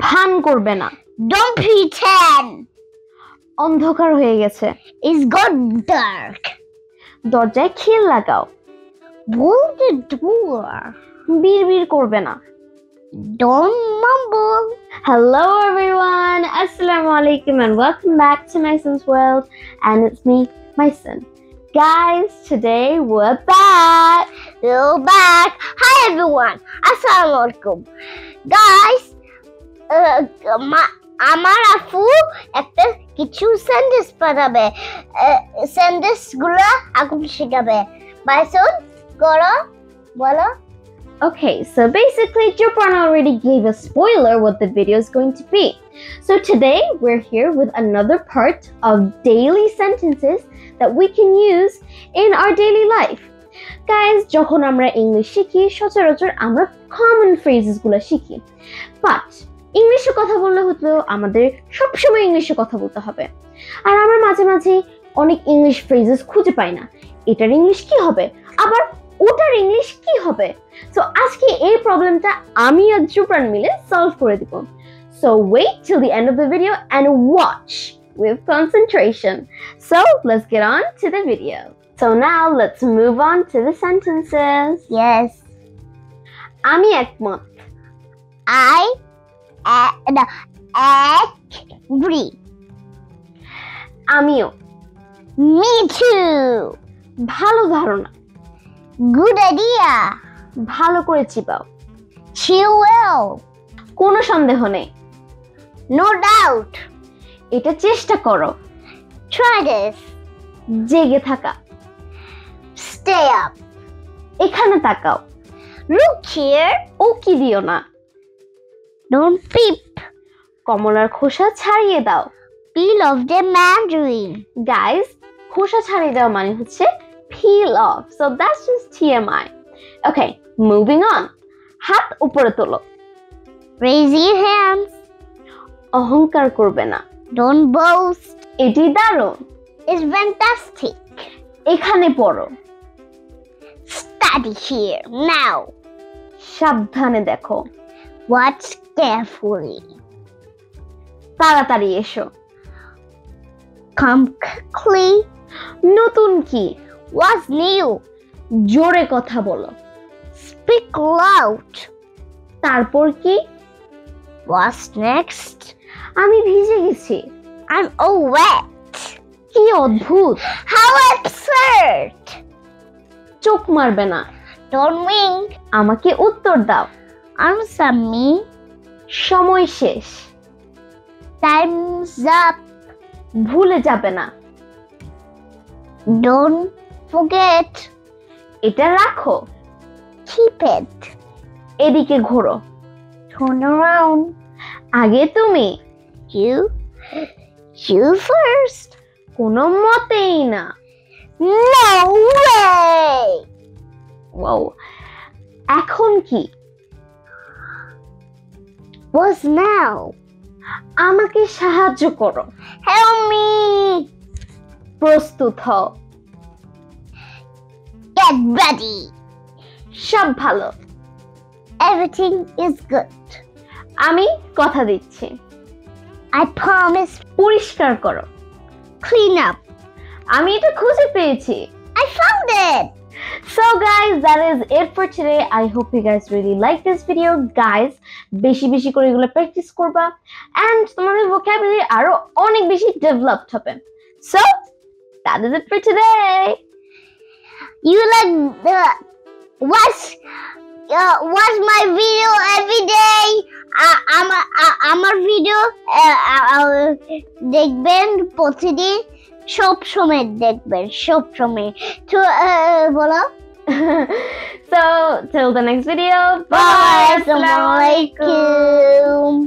ভান করবে না। Don't pretend. অন্ধকার হয়ে গেছে। It's got dark. দরজায় খিল লাগাও। Hold the door. বিড়বিড় করবে না। Don't mumble. Hello everyone, Assalamu alaikum and welcome back to Maisuns World, and it's me, Maisun. Guys, today we're back. We're back. Hi everyone. Assalamu alaikum. Guys, আমার আপু একটা কিছু সেন্টেন্স পাঠাবে, sentence গুলো আপু শেখাবে। মাইসুন করো, বলো। Okay, so basically Jopran already gave a spoiler what the video is going to be. So today we're here with another part of daily sentences that we can use in our daily life. Guys, যখন আমরা English শিখি সচরাচর আমরা common phrases গুলো শিখি, but ইংলিশে কথা বললে হতো আমাদের সবসময় ইংলিশে কথা বলতে হবে, আর আমরা মাঝে মাঝে অনেক ইংলিশ ফ্রেজেস খুঁজে পাই না। এটার ইংলিশ কি হবে, আবার ওটার ইংলিশ কি হবে। সো আজকে এই প্রবলেমটা আমি আর জুপ্রান মিলে সলভ করে দিব। So wait till the end of the video and watch with concentration. So let's get on to the video. So now let's move on to the sentences. Yes. আমি একমত। I agree. আমিও। Me too. ভালো ধারণা। Good idea. ভালো করে চিবাও। She will. কোনো সন্দেহ নেই। No doubt. এটা চেষ্টা করো। Try this. জেগে থাকা। Stay up. এখানে তাকাও। Look here. ও কি দিও না। Don't peep. কমলার খোসা ছাড়িয়ে দাও। Peel off the mandarin. Guys, খোসা ছাড়িয়ে দেওয়া মানে হচ্ছে peel off. So that's just TMI. Okay, moving on. হাত উপরে তোলো। Raise your hands. অহংকার করবে না। Don't boast. এটি দারুণ। It's fantastic. এখানে পড়ো। Study here now. সাবধানে দেখো। Watch carefully. তাড়াতাড়ি এসো। Come quickly. নতুন কি? What's new? জোরে কথা বলো। Speak loud. তারপর কি? What's next? আমি ভিজে গেছি। I'm all wet. কি অদ্ভুত। How absurd. চোখ মারবে না। Don't wink. আমাকে উত্তর দাও। Answer me. সময় শেষ। Time's up. ভুলে যাবে না। Don't forget. এটা রাখো। Keep it. এদিকে ঘোরো। Turn around. আগে তুমি। You first. কোনো মতেই না। No way. ওয়াও। এখন কি? What's now? আমাকে সাহায্য করো। Help me. প্রস্তুত হও। Get ready. সব ভালো। Everything is good. আমি কথা দিচ্ছি। I promise. পরিষ্কার করো। Clean up. আমি এটা খুঁজে পেয়েছি। I found it. So guys, that is it for today. I hope you guys really like this video. Guys, বেশি বেশি করে এগুলো প্র্যাকটিস করবা and তোমাদের vocabulary আরো অনেক বেশি ডেভেলপড হবে। So, that is it for today. You like watch my video every day. আমার ভিডিও দেখবেন প্রতিদিন, সব সময় দেখবেন, সব সময়। তো বলো। So, till the next video. Bye. Assalamu alaikum.